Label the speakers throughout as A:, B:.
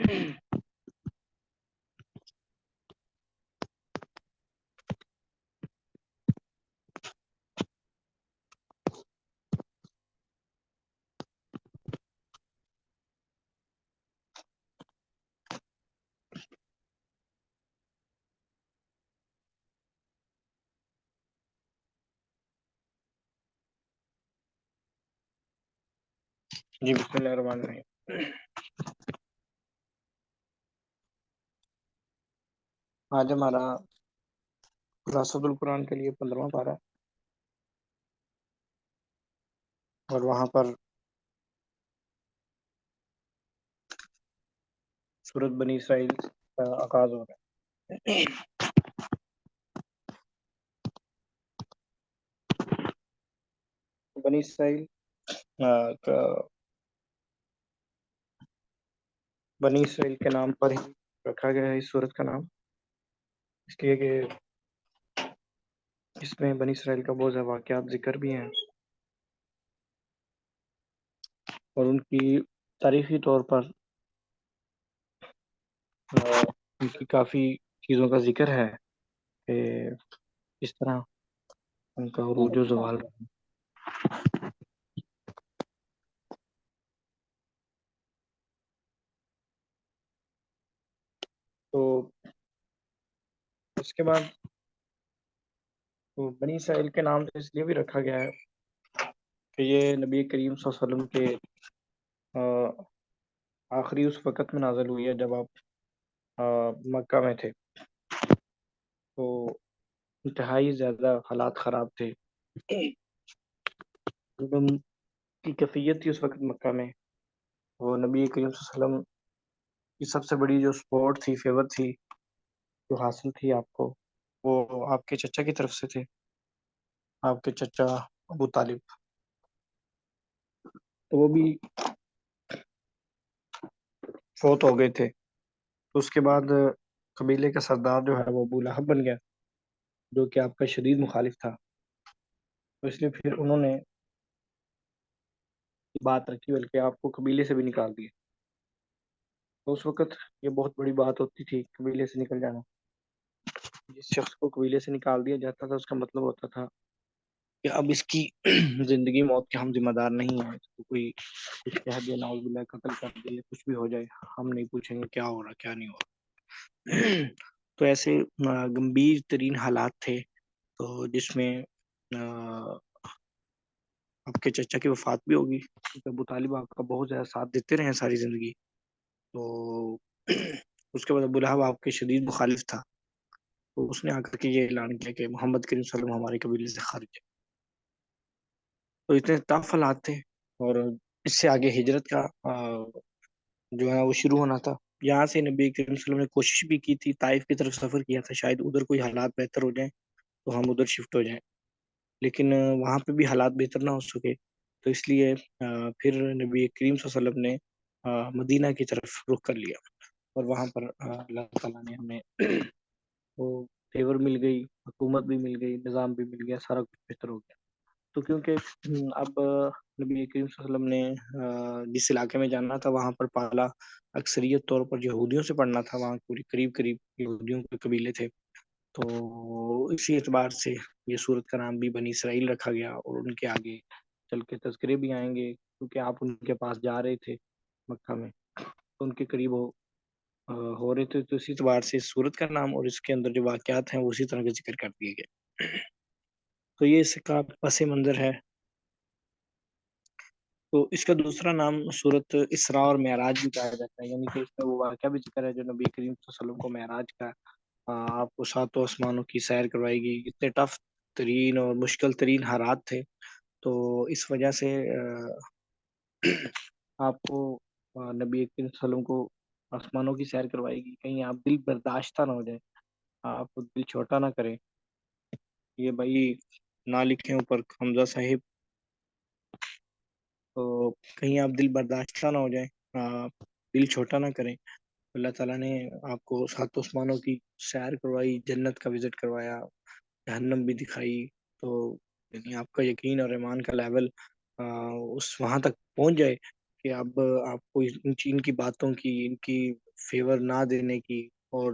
A: جی بسم اللہ الرحمن الرحیم. آج ہمارا خلاصۃ القرآن کے لیے 15واں پارہ، اور وہاں پر سورت بنی اسرائیل کا آغاز ہو رہا ہے. بنی اسرائیل بنی اسرائیل کے نام پر ہی رکھا گیا ہے اس سورت کا نام، اس لیے کہ اس میں بنی اسرائیل کا بہت زیادہ واقعات ذکر بھی ہیں، اور ان کی تاریخی طور پر ان کی کافی چیزوں کا ذکر ہے کہ اس طرح ان کا عروج و زوال رہا. تو اس کے بعد تو بنی اسرائیل کے نام اس لیے بھی رکھا گیا ہے کہ یہ نبی کریم صلی اللہ علیہ وسلم کے آخری اس وقت میں نازل ہوئی ہے جب آپ مکہ میں تھے، تو انتہائی زیادہ حالات خراب تھے. کی کیفیت تھی اس وقت مکہ میں، وہ نبی کریم صلی اللہ علیہ وسلم کی سب سے بڑی جو سپورٹ تھی، فیور تھی جو حاصل تھی آپ کو، وہ آپ کے چچا کی طرف سے تھے، آپ کے چچا ابو طالب. تو وہ بھی فوت ہو گئے تھے. تو اس کے بعد قبیلے کا سردار جو ہے وہ ابو لہب بن گیا، جو کہ آپ کا شدید مخالف تھا. تو اس لیے پھر انہوں نے بات رکھی، بلکہ آپ کو قبیلے سے بھی نکال دیا. تو اس وقت یہ بہت بڑی بات ہوتی تھی قبیلے سے نکل جانا. جس شخص کو قبیلے سے نکال دیا جاتا تھا اس کا مطلب ہوتا تھا کہ اب اس کی زندگی موت کے ہم ذمہ دار نہیں ہیں. اس کو کوئی کچھ کہہ دے، نعوذ باللہ، قتل کر دے، کچھ بھی ہو جائے، ہم نہیں پوچھیں گے کیا ہو رہا کیا نہیں ہو رہا. تو ایسے گمبھیر ترین حالات تھے، تو جس میں آپ کے چچا کی وفات بھی ہوگی، کیونکہ ابو طالب آپ کا بہت زیادہ ساتھ دیتے رہے ساری زندگی. تو اس کے بعد ابو لہب آپ کے شدید مخالف تھا، تو اس نے آ کر کے یہ اعلان کیا کہ محمد کریم صلی اللہ علیہ وسلم ہمارے قبیلے سے خارج ہے. تو اتنے طاف حالات تھے، اور اس سے آگے ہجرت کا جو ہے وہ شروع ہونا تھا. یہاں سے نبی کریم صلی اللہ علیہ وسلم نے کوشش بھی کی تھی، طائف کی طرف سفر کیا تھا، شاید ادھر کوئی حالات بہتر ہو جائیں تو ہم ادھر شفٹ ہو جائیں، لیکن وہاں پہ بھی حالات بہتر نہ ہو سکے. تو اس لیے پھر نبی کریم صلی اللہ علیہ وسلم نے مدینہ کی طرف رخ کر لیا، اور وہاں پر اللہ تعالیٰ نے ہمیں وہ فیور مل گئی، حکومت بھی مل گئی، نظام بھی مل گیا، سارا کچھ بہتر ہو گیا. تو کیونکہ اب نبی کریم صلی اللہ علیہ وسلم نے جس علاقے میں جانا تھا وہاں پر پہلا اکثریت طور پر یہودیوں سے پڑھنا تھا، وہاں پوری قریب قریب یہودیوں کے قبیلے تھے. تو اسی اعتبار سے یہ سورت کا نام بھی بنی اسرائیل رکھا گیا، اور ان کے آگے چل کے تذکرے بھی آئیں گے، کیونکہ آپ ان کے پاس جا رہے تھے مکہ میں، تو ان کے قریب ہو رہے تھے. تو اسی اعتبار سے سورت کا نام اور اس کے اندر جو واقعات ہیں وہ اسی طرح کا ذکر کر دیے گئے. تو یہ اس کا پس منظر ہے. تو اس کا دوسرا نام سورت اسراء اور معراج بھی کہا جاتا ہے، یعنی کہ اس میں وہ واقعہ بھی ذکر ہے جو نبی کریم صلی اللہ علیہ وسلم کو معراج کا آپ کو ساتوں آسمانوں کی سیر کروائی گئی. اتنے ٹف ترین اور مشکل ترین حالات تھے، تو اس وجہ سے آپ کو نبی کریم صلی اللہ علیہ وسلم کو آسمانوں کی سیر کروائی گی. کہیں آپ دل برداشتہ نہ ہو جائے، آپ دل چھوٹا نہ کریں، یہ بھائی نہ لکھیں اوپر حمزہ صاحب، تو کہیں آپ دل برداشتہ نہ ہو جائیں، دل چھوٹا نہ کریں. اللہ تعالیٰ نے آپ کو سات آسمانوں کی سیر کروائی، جنت کا وزٹ کروایا، جہنم بھی دکھائی. تو یعنی آپ کا یقین اور ایمان کا لیول اس وہاں تک پہنچ جائے کہ اب آپ کو ان کی باتوں کی، ان کی فیور نہ دینے کی، اور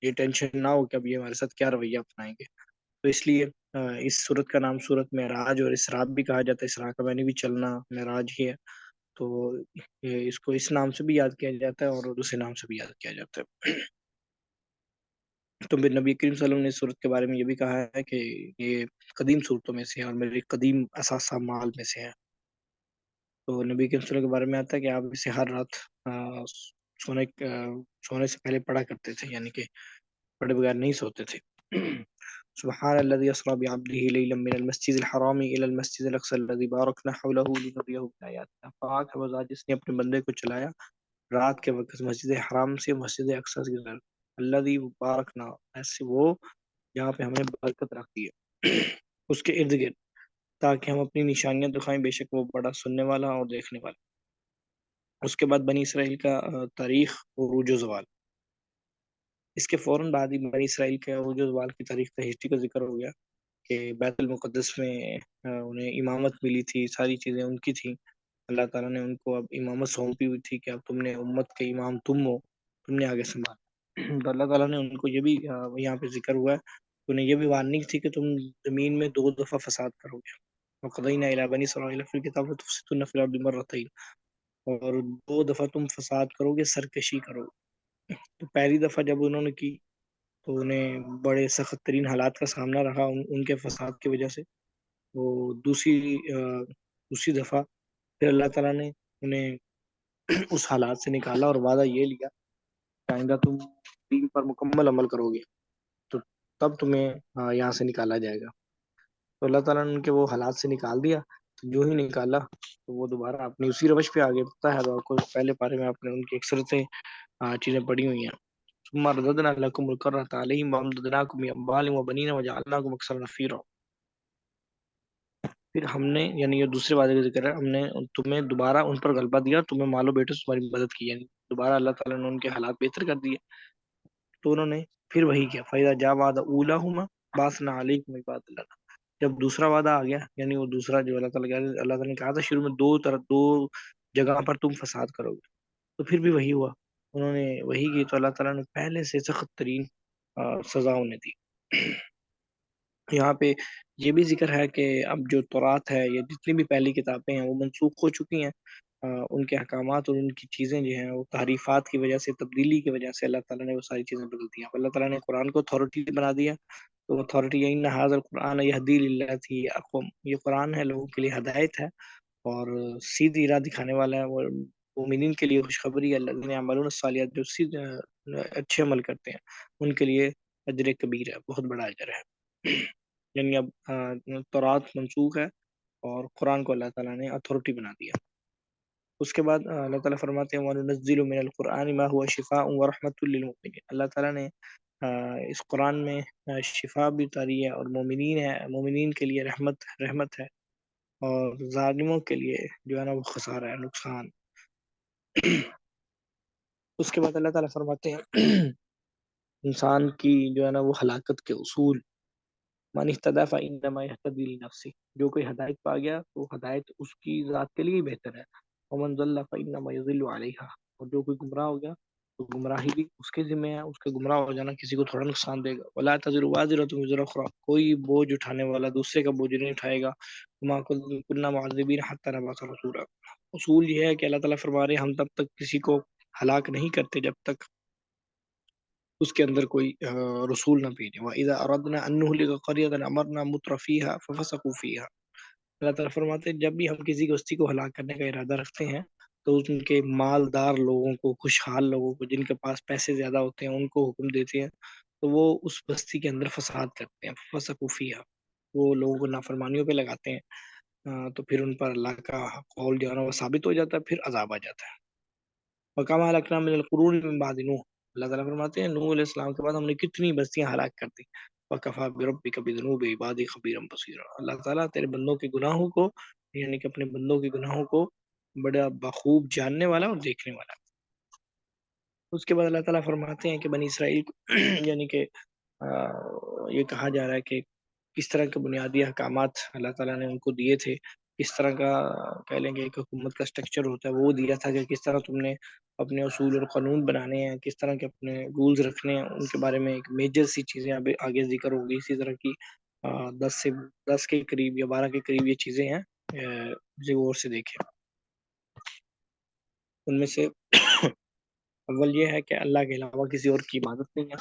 A: یہ ٹینشن نہ ہو کہ اب یہ ہمارے ساتھ کیا رویہ اپنائیں گے. تو اس لیے اس صورت کا نام صورت معراج اور اسراء بھی کہا جاتا ہے. اسراء کا معنی بھی چلنا، معراج ہی ہے. تو اس کو اس نام سے بھی یاد کیا جاتا ہے اور دوسرے نام سے بھی یاد کیا جاتا ہے. تو پھر نبی کریم صلی اللہ علیہ وسلم نے اس صورت کے بارے میں یہ بھی کہا ہے کہ یہ قدیم صورتوں میں سے ہے اور میرے قدیم اثاثہ مال میں سے ہے. تو نبی کریم صلی اللہ علیہ وسلم کے بارے میں آتا ہے کہ آپ اسے ہر رات سونے سونے سے پہلے پڑھا کرتے تھے، یعنی کہ پڑھے بغیر نہیں سوتے تھے. سبحان الذي اسرا بعبده ليلا من المسجد الحرام الى المسجد الاقصى الذي باركنا حوله لنريه من آياتنا. پاک ہے وہ ذات جس نے اپنے بندے کو چلایا رات کے وقت مسجد حرام سے مسجد اقصی کی طرف. الذي بارکنا، ایسے وہ جہاں پہ ہم نے برکت رکھ دی ہے اس کے ارد گرد، تاکہ ہم اپنی نشانیاں دکھائیں، بے شک وہ بڑا سننے والا اور دیکھنے والا. اس کے بعد بنی اسرائیل کا تاریخ عروج و زوال. اس کے فوراً بعد ہی بنی اسرائیل کے عروج و زوال کی تاریخ ہجری کا ذکر ہو گیا کہ بیت المقدس میں انہیں امامت ملی تھی، ساری چیزیں ان کی تھیں. اللہ تعالیٰ نے ان کو اب امامت سونپی ہوئی تھی کہ اب تم نے امت کے امام تم ہو، تم نے آگے سنبھالا. تو اللہ تعالیٰ نے ان کو یہ بھی یہاں پہ ذکر ہوا ہے، انہیں یہ بھی وارننگ تھی کہ تم زمین میں 2 دفعہ فساد کرو گے. وقضینا الی بنی اسرائیل فی الکتاب لتفسدن فی الارض مرتین، اور 2 دفعہ تم فساد کرو گے، سرکشی کرو گے. تو پہلی دفعہ جب انہوں نے کی تو انہیں بڑے سخت ترین حالات کا سامنا رہا ان کے فساد کی وجہ سے. وہ دوسری دفعہ پھر اللہ تعالیٰ نے انہیں اس حالات سے نکالا اور وعدہ یہ لیا کہ آئندہ تم دین پر مکمل عمل کرو گے تو تب تمہیں یہاں سے نکالا جائے گا. تو اللہ تعالیٰ نے ان کے وہ حالات سے نکال دیا. تو جو ہی نکالا تو وہ دوبارہ اپنی اسی روش پہ آگے بڑھتا ہے. اور کو پہلے پارے میں آپ نے ان کی اکثرتیں چیزیں پڑھی ہوئی ہیں. ثم رددنا لكم الكرة عليهم وأمددناكم بأموال وبنين وجعلناكم أكثر نفيرا. پھر ہم نے، یعنی یہ دوسرے وعدے کا ذکر ہے، ہم نے تمہیں دوبارہ ان پر غلبہ دیا، تمہیں مال و بیٹوں سے تمہاری مدد کی. یعنی دوبارہ اللہ تعالیٰ نے ان کے حالات بہتر کر دیے. تو انہوں نے پھر وہی کیا. فَإِذَا جَاءَ وَعْدُ أُولَاهُمَا بَعَثْنَا عَلَيْكُمْ عِبَادًا لَنَا. جب دوسرا وعدہ آ گیا، یعنی وہ دوسرا جو اللہ تعالیٰ نے کہا تھا شروع میں 2 جگہ پر تم فساد کرو گے، تو پھر بھی وہی ہوا. انہوں نے وہی کی تو اللہ تعالیٰ نے پہلے سے سخت ترین سزا انہیں دی. یہاں پہ یہ بھی ذکر ہے کہ اب جو تورات ہے، یہ جتنی بھی پہلی کتابیں ہیں وہ منسوخ ہو چکی ہیں. ان کے احکامات اور ان کی چیزیں جو ہیں وہ تحریفات کی وجہ سے، تبدیلی کی وجہ سے اللہ تعالیٰ نے وہ ساری چیزیں بدل دی ہیں. اللہ تعالیٰ نے قرآن کو اتھارٹی بنا دیا. تو اتھارٹی ان ھذا القرآن یہدی للتی اقوم، یہ قرآن ہے لوگوں کے لیے ہدایت ہے اور سیدھی راہ دکھانے والا ہے. وہ مومنین کے لیے خوشخبری ہے، الذین یعملون الصالحات، جو اچھے عمل کرتے ہیں ان کے لیے اجر کبیر ہے، بہت بڑا اجر ہے. یعنی اب تورات منسوخ ہے اور قرآن کو اللہ تعالیٰ نے اتھارٹی بنا دیا. اس کے بعد اللہ تعالیٰ فرماتے ہیں وَنُنَزِّلُ مِنَ الْقُرْآنِ مَا هُوَ شِفَاءٌ وَرَحْمَةٌ لِّلْمُؤْمِنِينَ. اللہ تعالیٰ نے اس قرآن میں شفا بھی اتاری ہے اور مومنین کے لیے رحمت ہے، اور ظالموں کے لیے جو ہے نا وہ خسارہ ہے، نقصان. اس کے بعد اللہ تعالیٰ فرماتے ہیں انسان کی جو ہے نا وہ ہلاکت کے اصول. من اهتدى فإنما يهتدي لنفسه، جو کوئی ہدایت پا گیا تو ہدایت اس کی ذات کے لیے بہتر ہے. ومن ضل فإنما يضل عليها، اور جو کوئی گمراہ ہو گیا تو گمراہی بھی اس کے ذمہ ہے، اس کے گمراہ ہو جانا کسی کو تھوڑا نقصان دے گا. ولا تزر وازرة وزر أخرى، کوئی بوجھ اٹھانے والا دوسرے کا بوجھ نہیں اٹھائے گا. وما كنا معذبين حتى نبعث رسولا. اصول یہ ہے کہ اللہ تعالیٰ فرما رہے ہیں ہم تب تک کسی کو ہلاک نہیں کرتے جب تک اس کے اندر کوئی رسول نہ بھیجے. وَإِذَا أَرَدْنَا أَن نُهْلِكَ قَرْيَةً أَمَرْنَا مُتْرَ فِيهَا فَفَسَقُوا فِيهَا. اللہ تعالیٰ فرماتے ہیں جب بھی ہم کسی بستی کو ہلاک کرنے کا ارادہ رکھتے ہیں تو ان کے مالدار لوگوں کو، خوشحال لوگوں کو، جن کے پاس پیسے زیادہ ہوتے ہیں، ان کو حکم دیتے ہیں تو وہ اس بستی کے اندر فساد کرتے ہیں. فَفَسَقُوا فِيهَا، وہ لوگوں کو نافرمانیوں پہ لگاتے ہیں. تو پھر ان پر اللہ کا قول جو ہے نا وہ ثابت ہو جاتا ہے، پھر عذاب آ جاتا ہے. وَكَمَا أَهْلَكْنَا مِنَ الْقُرُونِ مِن بَعْدِ نُوحٍ، اللہ تعالیٰ فرماتے ہیں نوح علیہ السلام کے بعد ہم نے کتنی بستیاں ہلاک کر دی. وَكَفَىٰ بِرَبِّكَ بِذُنُوبِ عِبَادِهِ خَبِيرًا بَصِيرًا، اللہ تعالیٰ تیرے بندوں کے گناہوں کو، یعنی کہ اپنے بندوں کے گناہوں کو بڑا بخوب جاننے والا اور دیکھنے والا. اس کے بعد اللہ تعالیٰ فرماتے ہیں کہ بنی اسرائیل کو یعنی کہ یہ کہا جا رہا ہے کہ کس طرح کے بنیادی احکامات اللہ تعالیٰ نے ان کو دیے تھے کس طرح کا کہہ لیں گے ایک حکومت کا اسٹرکچر ہوتا ہے وہ دیا تھا کہ کس طرح تم نے اپنے اصول اور قانون بنانے ہیں، کس طرح کے اپنے رولز رکھنے ہیں، ان کے بارے میں ایک میجر سی چیزیں آگے ذکر ہوگی. اسی طرح کی 10 کے قریب یا 12 کے قریب یہ چیزیں ہیں. غور سے دیکھیں. ان میں سے اول یہ ہے کہ اللہ کے علاوہ کسی اور کی عبادت نہیں ہے.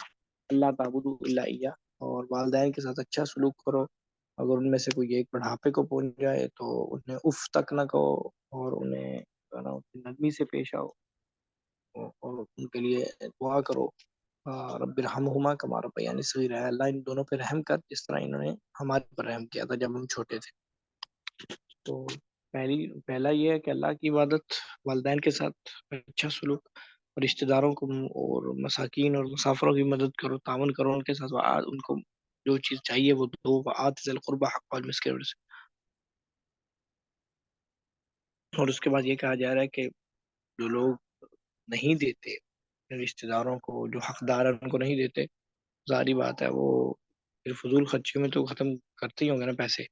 A: اللہ تعبدوا الا اياه. اور والدین کے ساتھ اچھا سلوک کرو. اگر ان میں سے کوئی ایک بڑھاپے کو پہنچ جائے تو انہیں اف تک نہ کہو، اور انہیں نرمی سے پیش آؤ، اور ان کے لیے دعا کرو. رب ارحمہما کما ربیانی صغیرا. اللہ ان دونوں پہ رحم کر جس طرح انہوں نے ہمارے پر رحم کیا تھا جب ہم چھوٹے تھے. تو پہلا یہ ہے کہ اللہ کی عبادت، والدین کے ساتھ اچھا سلوک، اور رشتہ داروں کو اور مساکین اور مسافروں کی مدد کرو، تعاون کرو ان کے ساتھ. ان کو جو چیز چاہیے وہ دو. آت ذی القربى حق والمسکین. اور اس کے بعد یہ کہا جا رہا ہے کہ جو لوگ نہیں دیتے رشتہ داروں کو، جو حقدار ہیں ان کو نہیں دیتے، ظاہری بات ہے وہ پھر فضول خرچیوں میں تو ختم کرتے ہی ہوں گے نا پیسے.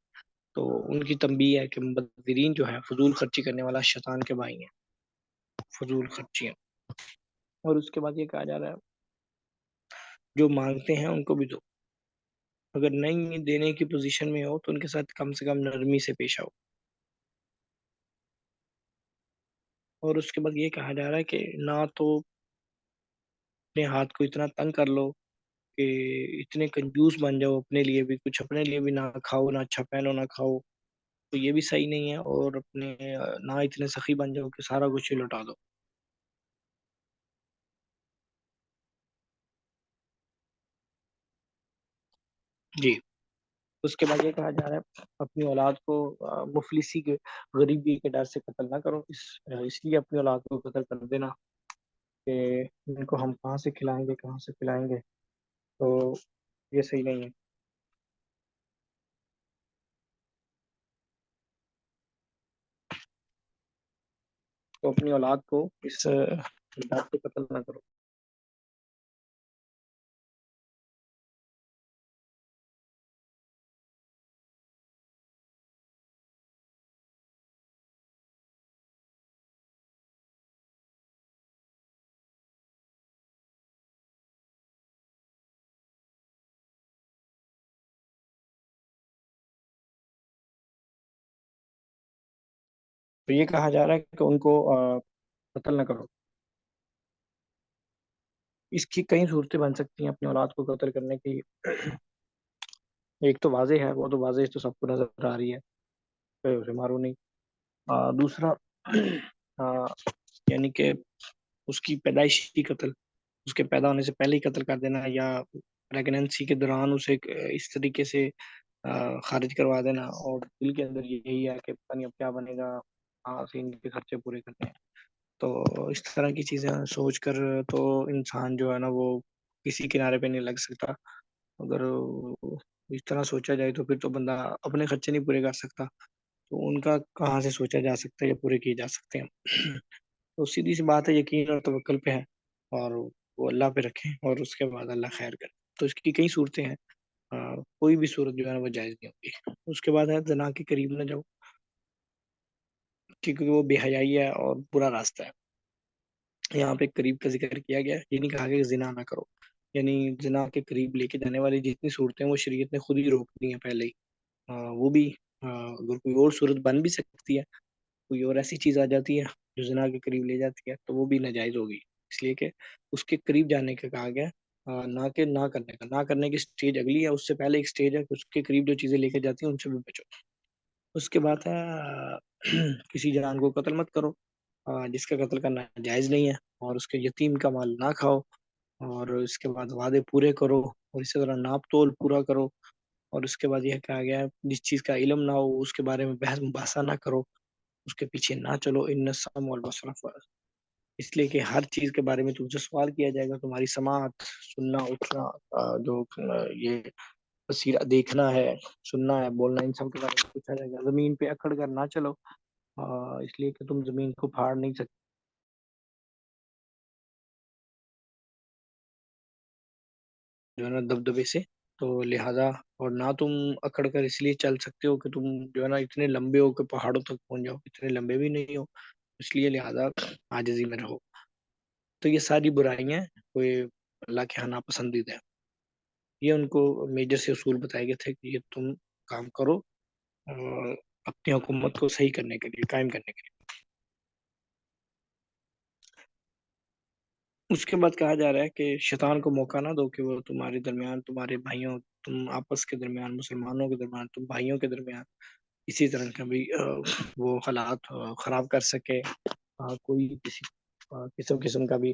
A: تو ان کی تنبیہ ہے کہ مبذرین جو ہیں، فضول خرچی کرنے والا شیطان کے بھائی ہیں. فضول خرچیاں. اور اس کے بعد یہ کہا جا رہا ہے جو مانگتے ہیں ان کو بھی دو. اگر نہیں دینے کی پوزیشن میں ہو تو ان کے ساتھ کم سے کم نرمی سے پیش آؤ. اور اس کے بعد یہ کہا جا رہا ہے کہ نہ تو اپنے ہاتھ کو اتنا تنگ کر لو کہ اتنے کنجوس بن جاؤ، اپنے لیے بھی کچھ، اپنے لیے بھی نہ کھاؤ، نہ اچھا پہنو، نہ کھاؤ. تو یہ بھی صحیح نہیں ہے. اور اپنے نہ اتنے سخی بن جاؤ کہ سارا کچھ ہی لوٹا دو. جی. اس کے بعد یہ کہا جا رہا ہے اپنی اولاد کو مفلسی کے، غریبی کے ڈر سے قتل نہ کرو. اس لیے اپنی اولاد کو قتل کر دینا کہ ان کو ہم کہاں سے کھلائیں گے، کہاں سے پلائیں گے. تو یہ صحیح نہیں ہے. تو اپنی اولاد کو اس ڈر سے قتل نہ کرو. تو یہ کہا جا رہا ہے کہ ان کو قتل نہ کرو. اس کی کئی صورتیں بن سکتی ہیں اپنی اولاد کو قتل کرنے کی. ایک تو واضح ہے، وہ تو واضح تو سب کو نظر آ رہی ہے کہ اسے مارو نہیں. دوسرا یعنی کہ اس کی پیدائشی قتل، اس کے پیدا ہونے سے پہلے ہی قتل کر دینا، یا پریگنینسی کے دوران اسے اس طریقے سے خارج کروا دینا، اور دل کے اندر یہی ہے کہ پتہ نہیں اب کیا بنے گا، کہاں سے ان کے خرچے پورے کرنے ہیں. تو اس طرح کی چیزیں سوچ کر تو انسان جو ہے نا وہ کسی کنارے پہ نہیں لگ سکتا. اگر اس طرح سوچا جائے تو پھر تو بندہ اپنے خرچے نہیں پورے کر سکتا، تو ان کا کہاں سے سوچا جا سکتا ہے یا پورے کیے جا سکتے ہیں. تو سیدھی سی بات ہے، یقین اور توکل پہ ہے، اور وہ اللہ پہ رکھیں اور اس کے بعد اللہ خیر کرے. تو اس کی کئی صورتیں ہیں. کوئی بھی صورت جو ہے نا وہ جائز نہیں ہوگی. اس کے بعد ہے زنا کے قریب نہ جاؤ، کیونکہ وہ بے حیائی ہے اور برا راستہ ہے. یہاں پہ قریب کا ذکر کیا گیا ہے، یہ نہیں کہا گیا کہ زنا نہ کرو. یعنی زنا کے قریب لے کے جانے والی جتنی صورتیں وہ شریعت نے خود ہی روک دی ہیں پہلے ہی. وہ بھی اگر کوئی اور صورت بن بھی سکتی ہے، کوئی اور ایسی چیز آ جاتی ہے جو زنا کے قریب لے جاتی ہے، تو وہ بھی ناجائز ہوگی. اس لیے کہ اس کے قریب جانے کا کہا گیا، نہ کہ نہ کرنے کا. نہ کرنے کی سٹیج اگلی ہے، اس سے پہلے ایک سٹیج ہے کہ اس کے قریب جو چیزیں لے کے جاتی ہیں ان سے بھی بچو. اس کے بعد ہے کسی جان کو قتل مت کرو جس کا قتل کرنا جائز نہیں ہے. اور اس کے یتیم کا مال نہ کھاؤ. اور اس کے بعد وعدے پورے کرو، اور اسی طرح ناپ تول پورا کرو. اور اس کے بعد یہ کہا گیا ہے جس چیز کا علم نہ ہو اس کے بارے میں بحث مباحثہ نہ کرو، اس کے پیچھے نہ چلو. ان السمع والبصر فرض. اس لیے کہ ہر چیز کے بارے میں تم سے سوال کیا جائے گا. تمہاری سماعت، سننا، اٹھنا، جو یہ بصیرہ، دیکھنا ہے، سننا ہے، بولنا، ان سب کے بارے میں پوچھا جائے گا. زمین پہ اکڑ کر نہ چلو، اس لیے کہ تم زمین کو پھاڑ نہیں سکتے جو ہے نا دبدبے سے. تو لہذا اور نہ تم اکڑ کر اس لیے چل سکتے ہو کہ تم جو ہے نا اتنے لمبے ہو کہ پہاڑوں تک پہنچ جاؤ، اتنے لمبے بھی نہیں ہو، اس لیے لہذا عاجزی میں رہو۔ تو یہ ساری برائیاں کوئی اللہ کے یہاں ناپسندیدہ ہے۔ یہ ان کو میجر سے اصول بتائے گئے تھے کہ یہ تم کام کرو اپنی حکومت کو صحیح کرنے کے لیے، قائم کرنے کے لیے۔ اس کے بعد کہا جا رہا ہے کہ شیطان کو موقع نہ دو کہ وہ تمہارے درمیان، تمہارے بھائیوں، تم آپس کے درمیان، مسلمانوں کے درمیان، تم بھائیوں کے درمیان اسی طرح کا بھی وہ حالات خراب کر سکے، کوئی کسی قسم کا بھی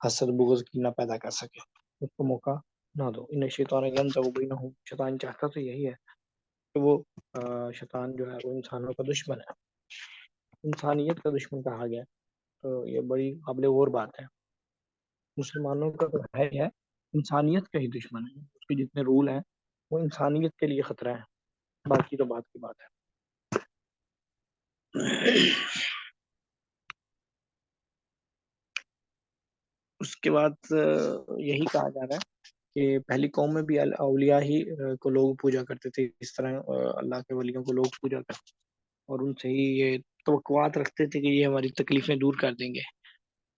A: حسد بغض کی نہ پیدا کر سکے، اس کو موقع نہ دو۔ انہیں شیطان ینزغ بینہم، شیطان چاہتا تو یہی ہے کہ وہ شیطان جو ہے وہ انسانوں کا دشمن ہے، انسانیت کا دشمن کہا گیا، تو یہ بڑی قابل غور بات ہے۔ مسلمانوں کا تو ہے ہی ہے، انسانیت کا ہی دشمن ہے، اس کے جتنے رول ہیں وہ انسانیت کے لیے خطرہ ہے، باقی تو بات کی بات ہے۔ اس کے بعد یہی کہا جا رہا ہے کہ پہلی قوم میں بھی اولیاء ہی کو لوگ پوجا کرتے تھے، اس طرح اللہ کے ولیوں کو لوگ پوجا کرتے اور ان سے ہی یہ توقعات رکھتے تھے کہ یہ ہماری تکلیفیں دور کر دیں گے،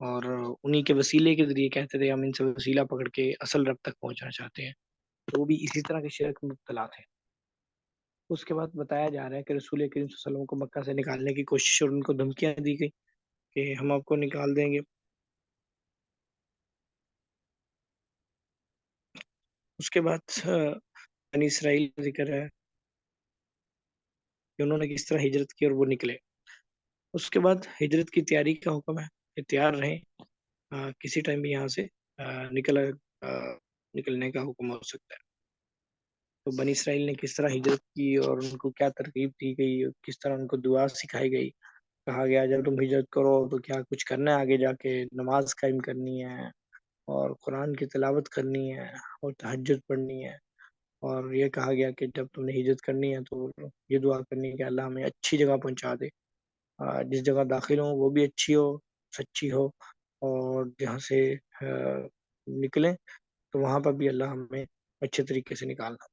A: اور انہی کے وسیلے کے ذریعے کہتے تھے ہم ان سے وسیلہ پکڑ کے اصل رب تک پہنچنا چاہتے ہیں، تو وہ بھی اسی طرح کے شرک میں مبتلا تھے۔ اس کے بعد بتایا جا رہا ہے کہ رسول کریم صلی اللہ علیہ وسلم کو مکہ سے نکالنے کی کوشش اور ان کو دھمکیاں دی گئی کہ ہم آپ کو نکال دیں گے۔ اس کے بعد بنی اسرائیل کا ذکر ہے کہ انہوں نے کس طرح ہجرت کی اور وہ نکلے۔ اس کے بعد ہجرت کی تیاری کا حکم ہے کہ تیار رہیں، کسی ٹائم بھی یہاں سے نکل نکلنے کا حکم ہو سکتا ہے۔ تو بنی اسرائیل نے کس طرح ہجرت کی اور ان کو کیا ترغیب دی گئی، کس طرح ان کو دعا سکھائی گئی، کہا گیا جب تم ہجرت کرو تو کیا کچھ کرنا ہے، آگے جا کے نماز قائم کرنی ہے اور قرآن کی تلاوت کرنی ہے اور تہجد پڑھنی ہے، اور یہ کہا گیا کہ جب تم نے ہجرت کرنی ہے تو یہ دعا کرنی ہے کہ اللہ ہمیں اچھی جگہ پہنچا دے، جس جگہ داخل ہوں وہ بھی اچھی ہو، سچی ہو، اور جہاں سے نکلیں تو وہاں پر بھی اللہ ہمیں اچھے طریقے سے نکالنا۔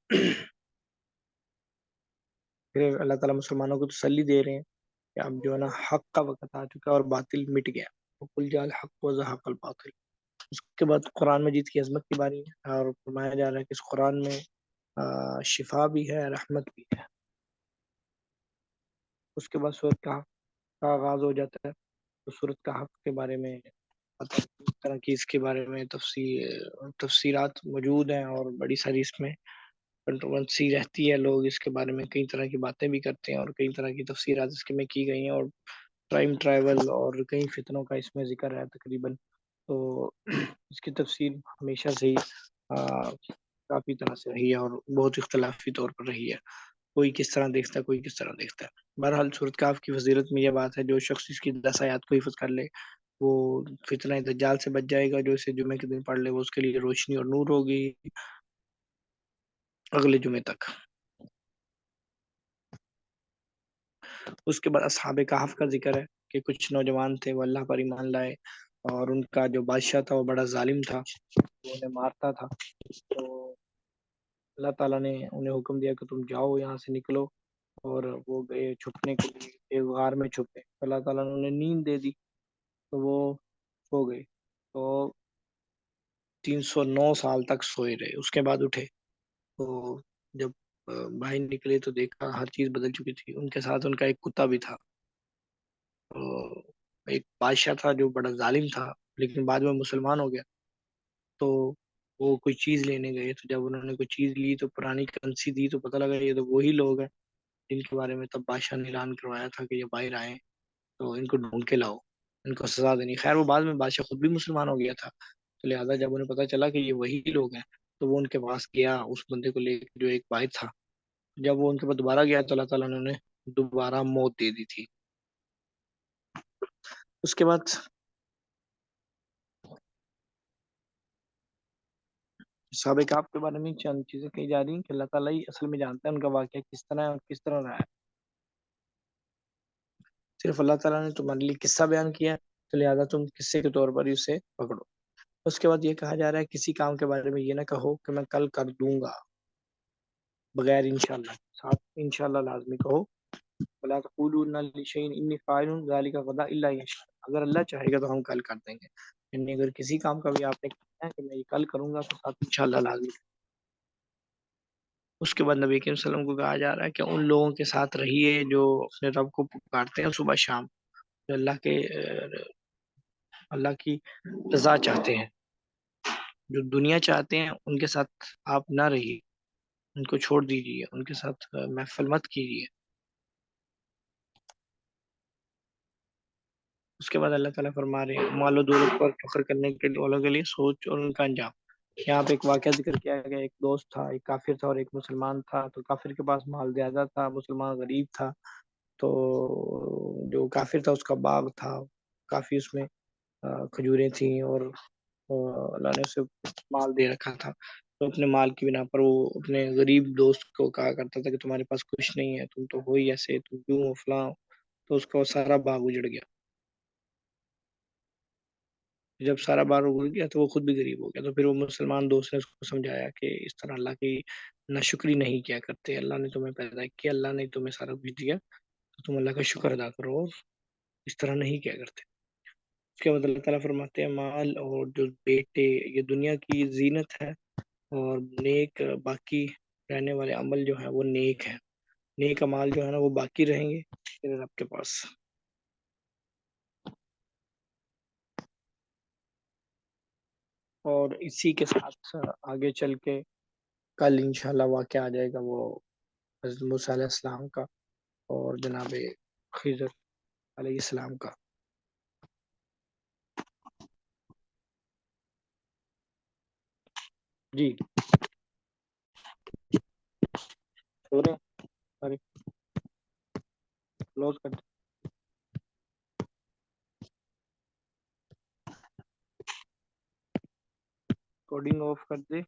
A: پھر اللہ تعالیٰ مسلمانوں کو تسلی دے رہے ہیں کہ اب جو ہے نا حق کا وقت آ چکا اور باطل مٹ گیا، وَقُلْ جَاءَ الْحَقُّ وَزَهَقَ الْبَاطِلُ۔ اس کے بعد قرآن مجید کی عظمت کی باری ہے، اور فرمایا جا رہا ہے کہ اس قرآن میں شفا بھی ہے، رحمت بھی ہے۔ اس کے بعد سورۃ کہف کا آغاز ہو جاتا ہے، تو سورۃ کہف کے بارے میں اس طرح کی اس کے بارے میں تفسیرات موجود ہیں، اور بڑی ساری اس میں کنٹروورسی رہتی ہے، لوگ اس کے بارے میں کئی طرح کی باتیں بھی کرتے ہیں اور کئی طرح کی تفسیرات اس کے میں کی گئی ہیں، اور ٹائم ٹریول اور کئی فتنوں کا اس میں ذکر ہے تقریباً۔ تو اس کی تفسیر ہمیشہ سے ہی کافی طرح سے رہی ہے اور بہت اختلافی طور پر رہی ہے، کوئی کس طرح دیکھتا ہے، کوئی کس طرح دیکھتا ہے۔ بہرحال سورۃ کہف کی فضیلت میں یہ بات ہے، جو شخص اس کی 10 آیات کو حفظ کر لے وہ فتنہ دجال سے بچ جائے گا، جو اسے جمعے کے دن پڑھ لے وہ اس کے لیے روشنی اور نور ہوگی اگلے جمعے تک۔ اس کے بعد اصحاب کہف کا ذکر ہے کہ کچھ نوجوان تھے وہ اللہ پر ایمان لائے، اور ان کا جو بادشاہ تھا وہ بڑا ظالم تھا، وہ انہیں مارتا تھا، تو اللہ تعالیٰ نے انہیں حکم دیا کہ تم جاؤ یہاں سے نکلو، اور وہ گئے چھپنے کے لیے، ایک غار میں چھپے، اللہ تعالیٰ نے انہیں نیند دے دی تو وہ سو گئے، تو 309 سال تک سوئے رہے، اس کے بعد اٹھے تو جب باہر نکلے تو دیکھا ہر چیز بدل چکی تھی، ان کے ساتھ ان کا ایک کتا بھی تھا، تو ایک بادشاہ تھا جو بڑا ظالم تھا لیکن بعد میں مسلمان ہو گیا، تو وہ کوئی چیز لینے گئے، تو جب انہوں نے کوئی چیز لی تو پرانی کرنسی دی تو پتہ لگا یہ تو وہی لوگ ہیں جن کے بارے میں تب بادشاہ نے اعلان کروایا تھا کہ یہ باہر آئیں تو ان کو ڈھونڈ کے لاؤ، ان کو سزا دینی۔ خیر وہ بعد میں بادشاہ خود بھی مسلمان ہو گیا تھا، تو لہٰذا جب انہیں پتہ چلا کہ یہ وہی لوگ ہیں تو وہ ان کے پاس گیا، اس بندے کو لے کے جو ایک باہر تھا، جب وہ ان کے پاس دوبارہ گیا تو اللہ تعالیٰ نے انہیں دوبارہ موت دے دی تھی۔ اس کے بعد اصحاب کہف کے بارے میں چند چیزیں کہی جا رہی ہیں کہ اللہ تعالیٰ ہی اصل میں جانتا ہے ان کا واقعہ کس طرح ہے اور کس طرح رہا ہے، صرف اللہ تعالیٰ نے تمہارے لیے قصہ بیان کیا ہے تو لہٰذا تم قصے کے طور پر ہی اسے پکڑو۔ اس کے بعد یہ کہا جا رہا ہے کسی کام کے بارے میں یہ نہ کہو کہ میں کل کر دوں گا، بغیر انشاءاللہ، ساتھ انشاءاللہ لازمی کہو. ولا تقولون لشیء انی فاعل ذلک غدا الا ان شاء اللہ، اگر اللہ چاہے گا تو ہم کل کر دیں گے. یعنی اگر کسی کام کا بھی آپ نے کہنا ہے کہ میں یہ کل کروں گا تو ساتھ انشاءاللہ لازمی. اس کے بعد نبی کریم صلی اللہ علیہ وسلم کو کہا جا رہا ہے کہ ان لوگوں کے ساتھ رہیے جو اپنے رب کو پکارتے ہیں صبح شام، جو اللہ کی رضا چاہتے ہیں. جو دنیا چاہتے ہیں ان کے ساتھ آپ نہ رہیے، ان کو چھوڑ دیجیے، ان کے ساتھ محفل مت کیجیے. اس کے بعد اللہ تعالیٰ فرما رہے ہیں مال و دولت پر فخر کرنے کے والوں کے لیے سوچ اور ان کا انجام. یہاں پہ ایک واقعہ ذکر کیا گیا. ایک دوست تھا، ایک کافر تھا اور ایک مسلمان تھا. تو کافر کے پاس مال زیادہ تھا، مسلمان غریب تھا. تو جو کافر تھا اس کا باغ تھا کافی، اس میں کھجوریں تھیں اور اللہ نے اسے مال دے رکھا تھا. تو اپنے مال کی بنا پر وہ اپنے غریب دوست کو کہا کرتا تھا کہ تمہارے پاس کچھ نہیں ہے، تم تو ہو ہی ایسے، تم کیوں ہو فلاں. تو اس کا سارا باغ اجڑ گیا. جب سارا باغ اجڑ گیا تو وہ خود بھی غریب ہو گیا. تو پھر وہ مسلمان دوست نے اس کو سمجھایا کہ اس طرح اللہ کی ناشکری نہیں کیا کرتے. اللہ نے تمہیں پیدا کیا، اللہ نے تمہیں سارا کچھ دیا، تو تم اللہ کا شکر ادا کرو اور اس طرح نہیں کیا کرتے. اس کے بعد اللہ تعالیٰ فرماتے ہیں مال اور جو بیٹے یہ دنیا کی زینت ہے، اور نیک باقی رہنے والے عمل جو ہیں وہ نیک ہیں. نیک عمال جو ہے نا وہ باقی رہیں گے تیرے رب کے پاس. اور اسی کے ساتھ آگے چل کے کل انشاءاللہ واقعہ آ جائے گا وہ حضرت موسیٰ علیہ السلام کا اور جناب خضر علیہ السلام کا. جی ہو رہے ہیں سارے کلوز کر دیں، ریکارڈنگ آف کر دے.